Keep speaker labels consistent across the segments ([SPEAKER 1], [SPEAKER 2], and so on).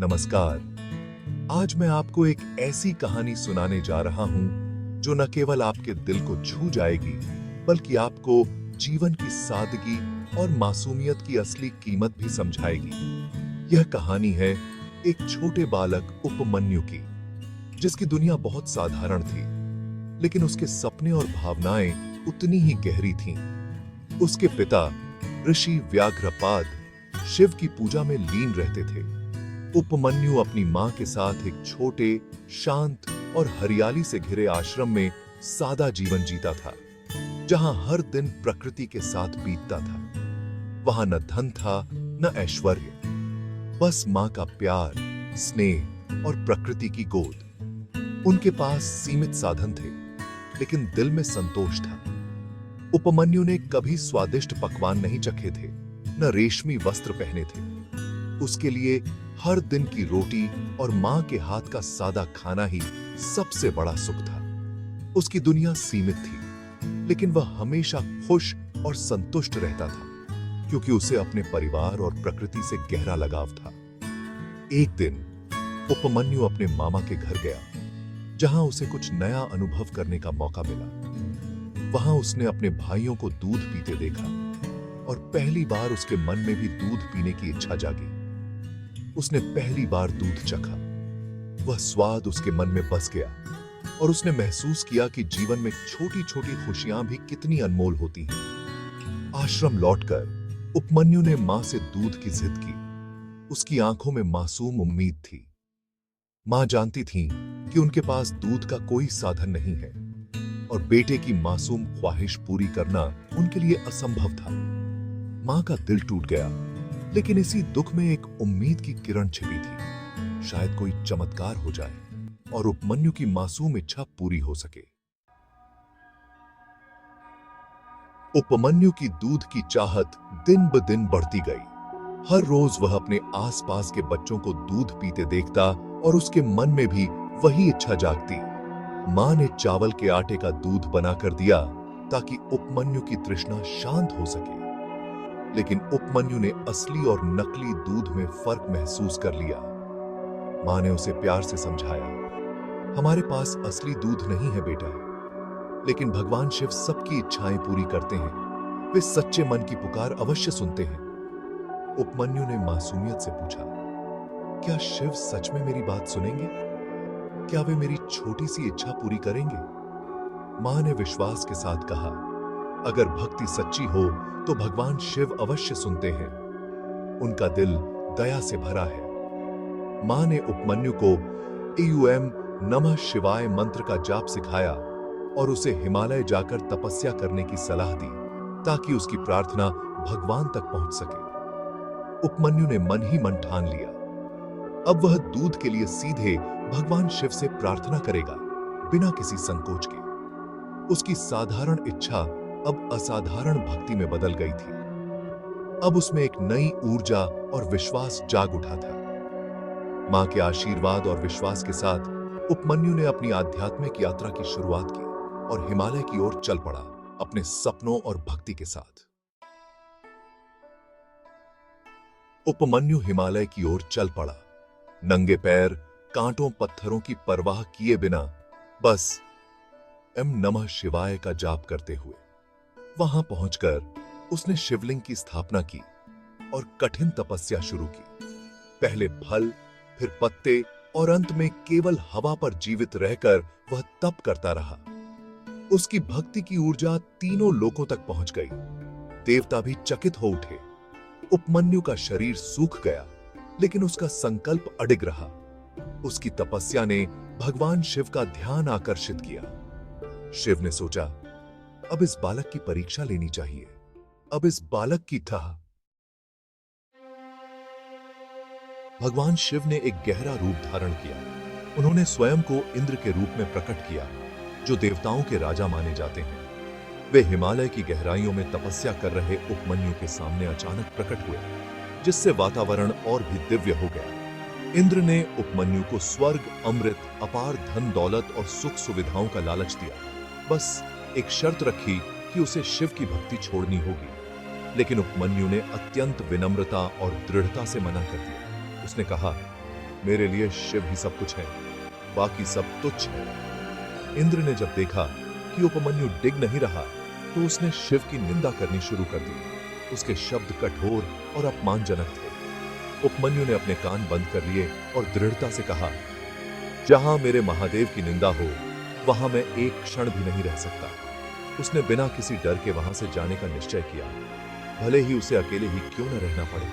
[SPEAKER 1] नमस्कार। आज मैं आपको एक ऐसी कहानी सुनाने जा रहा हूं जो न केवल आपके दिल को छू जाएगी बल्कि आपको जीवन की सादगी और मासूमियत की असली कीमत भी समझाएगी। यह कहानी है एक छोटे बालक उपमन्यु की, जिसकी दुनिया बहुत साधारण थी, लेकिन उसके सपने और भावनाएं उतनी ही गहरी थीं। उसके पिता ऋषि व्याघ्रपाद शिव की पूजा में लीन रहते थे। उपमन्यु अपनी मां के साथ एक छोटे, शांत और हरियाली से घिरे आश्रम में सादा जीवन जीता था, जहां हर दिन प्रकृति के साथ बीतता था। वहां न धन था न ऐश्वर्य, बस मां का प्यार, स्नेह और प्रकृति की गोद। उनके पास सीमित साधन थे, लेकिन दिल में संतोष था। उपमन्यु ने कभी स्वादिष्ट पकवान नहीं चखे थे, न रेशमी वस्त्र पहने थे। उसके लिए हर दिन की रोटी और मां के हाथ का सादा खाना ही सबसे बड़ा सुख था। उसकी दुनिया सीमित थी, लेकिन वह हमेशा खुश और संतुष्ट रहता था, क्योंकि उसे अपने परिवार और प्रकृति से गहरा लगाव था। एक दिन उपमन्यु अपने मामा के घर गया, जहां उसे कुछ नया अनुभव करने का मौका मिला। वहां उसने अपने भाइयों को दूध पीते देखा और पहली बार उसके मन में भी दूध पीने की इच्छा जागी। उसने पहली बार दूध चखा। वह स्वाद उसके मन में बस गया और उसने महसूस किया कि जीवन में छोटी छोटी खुशियां भी कितनी अनमोल होती हैं। आश्रम लौटकर उपमन्यु ने मां से दूध की जिद की। उसकी आंखों में मासूम उम्मीद थी। मां जानती थी कि उनके पास दूध का कोई साधन नहीं है और बेटे की मासूम ख्वाहिश पूरी करना उनके लिए असंभव था। मां का दिल टूट गया, लेकिन इसी दुख में एक उम्मीद की किरण छिपी थी। शायद कोई चमत्कार हो जाए और उपमन्यु की मासूम इच्छा पूरी हो सके। उपमन्यु की दूध की चाहत दिन ब दिन बढ़ती गई। हर रोज वह अपने आसपास के बच्चों को दूध पीते देखता और उसके मन में भी वही इच्छा जागती। मां ने चावल के आटे का दूध बनाकर दिया ताकि उपमन्यु की तृष्णा शांत हो सके, लेकिन उपमन्यु ने असली और नकली दूध में फर्क महसूस कर लिया। मां ने उसे प्यार से समझाया, हमारे पास असली दूध नहीं है बेटा, लेकिन भगवान शिव सबकी इच्छाएं पूरी करते हैं। वे सच्चे मन की पुकार अवश्य सुनते हैं। उपमन्यु ने मासूमियत से पूछा, क्या शिव सच में मेरी बात सुनेंगे? क्या वे मेरी छोटी सी इच्छा पूरी करेंगे? मां ने विश्वास के साथ कहा, अगर भक्ति सच्ची हो तो भगवान शिव अवश्य सुनते हैं। उनका दिल दया से भरा है। मां ने उपमन्यु को एयूएम नमः शिवाय मंत्र का जाप सिखाया और उसे हिमालय जाकर तपस्या करने की सलाह दी, ताकि उसकी प्रार्थना भगवान तक पहुंच सके। उपमन्यु ने मन ही मन ठान लिया, अब वह दूध के लिए सीधे भगवान शिव से प्रार्थना करेगा, बिना किसी संकोच के। उसकी साधारण इच्छा अब असाधारण भक्ति में बदल गई थी। अब उसमें एक नई ऊर्जा और विश्वास जाग उठा था। मां के आशीर्वाद और विश्वास के साथ उपमन्यु ने अपनी आध्यात्मिक यात्रा की शुरुआत की और हिमालय की ओर चल पड़ा, अपने सपनों और भक्ति के साथ। उपमन्यु हिमालय की ओर चल पड़ा, नंगे पैर, कांटों पत्थरों की परवाह किए बिना, बस एम नमः शिवाय का जाप करते हुए। वहां पहुंचकर उसने शिवलिंग की स्थापना की और कठिन तपस्या शुरू की। पहले फल, फिर पत्ते और अंत में केवल हवा पर जीवित रहकर वह तप करता रहा। उसकी भक्ति की ऊर्जा तीनों लोकों तक पहुंच गई। देवता भी चकित हो उठे। उपमन्यु का शरीर सूख गया, लेकिन उसका संकल्प अडिग रहा। उसकी तपस्या ने भगवान शिव का ध्यान आकर्षित किया। शिव ने सोचा, अब इस बालक की परीक्षा लेनी चाहिए। अब इस बालक की था। भगवान शिव ने एक गहरा रूप धारण किया। उन्होंने स्वयं को इंद्र के रूप में प्रकट किया, जो देवताओं के राजा माने जाते हैं। वे हिमालय की गहराइयों में तपस्या कर रहे उपमन्यु के सामने अचानक प्रकट हुए, जिससे वातावरण और भी दिव्य हो गया। इंद्र ने उपमन्यु को स्वर्ग, अमृत, अपार धन दौलत और सुख सुविधाओं का लालच दिया। बस एक शर्त रखी कि उसे शिव की भक्ति छोड़नी होगी, लेकिन उपमन्यु ने अत्यंत विनम्रता और दृढ़ता से मना कर दिया। उसने कहा, मेरे लिए शिव ही सब कुछ है, बाकी सब तुच्छ है। इंद्र ने जब देखा कि उपमन्यु डिग नहीं रहा तो उसने शिव की निंदा करनी शुरू कर दी। उसके शब्द कठोर और अपमानजनक थे। उपमन्यु ने अपने कान बंद कर लिए और दृढ़ता से कहा, जहां मेरे महादेव की निंदा हो वहां मैं एक क्षण भी नहीं रह सकता। उसने बिना किसी डर के वहां से जाने का निश्चय किया, भले ही उसे अकेले ही क्यों न रहना पड़े।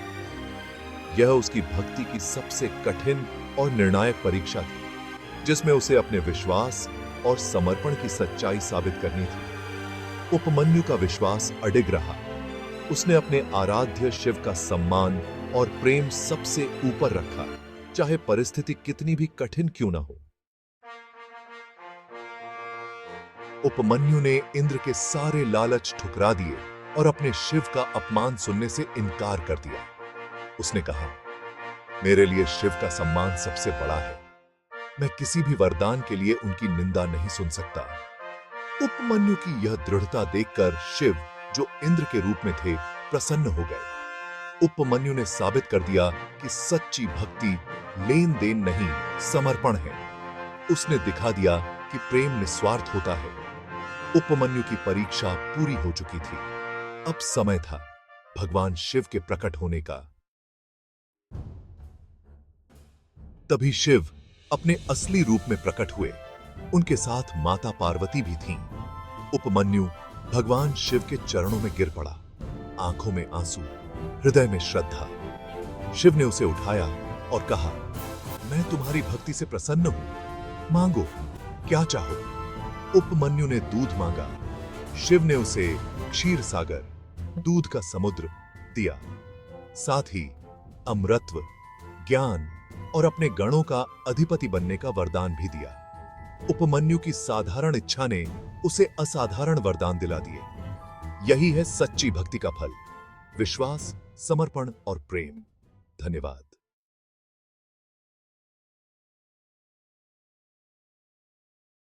[SPEAKER 1] यह उसकी भक्ति की सबसे कठिन और निर्णायक परीक्षा थी, जिसमें उसे अपने विश्वास और समर्पण की सच्चाई साबित करनी थी। उपमन्यु का विश्वास अडिग रहा। उसने अपने आराध्य शिव का सम्मान और प्रेम सबसे ऊपर रखा, चाहे परिस्थिति कितनी भी कठिन क्यों न हो। उपमन्यु ने इंद्र के सारे लालच ठुकरा दिए और अपने शिव का अपमान सुनने से इनकार कर दिया। उसने कहा, मेरे लिए शिव का सम्मान सबसे बड़ा है। मैं किसी भी वरदान के लिए उनकी निंदा नहीं सुन सकता। उपमन्यु की यह दृढ़ता देखकर शिव, जो इंद्र के रूप में थे, प्रसन्न हो गए। उपमन्यु ने साबित कर दिया कि सच्ची भक्ति लेन देन नहीं, समर्पण है। उसने दिखा दिया कि प्रेम निस्वार्थ होता है। उपमन्यु की परीक्षा पूरी हो चुकी थी। अब समय था भगवान शिव के प्रकट होने का। तभी शिव अपने असली रूप में प्रकट हुए। उनके साथ माता पार्वती भी थीं। उपमन्यु भगवान शिव के चरणों में गिर पड़ा, आंखों में आंसू, हृदय में श्रद्धा। शिव ने उसे उठाया और कहा, मैं तुम्हारी भक्ति से प्रसन्न हूं, मांगो, क्या चाहो। उपमन्यु ने दूध मांगा। शिव ने उसे क्षीर सागर, दूध का समुद्र दिया, साथ ही अमृतत्व, ज्ञान और अपने गणों का अधिपति बनने का वरदान भी दिया। उपमन्यु की साधारण इच्छा ने उसे असाधारण वरदान दिला दिए। यही है सच्ची भक्ति का फल, विश्वास, समर्पण और प्रेम। धन्यवाद।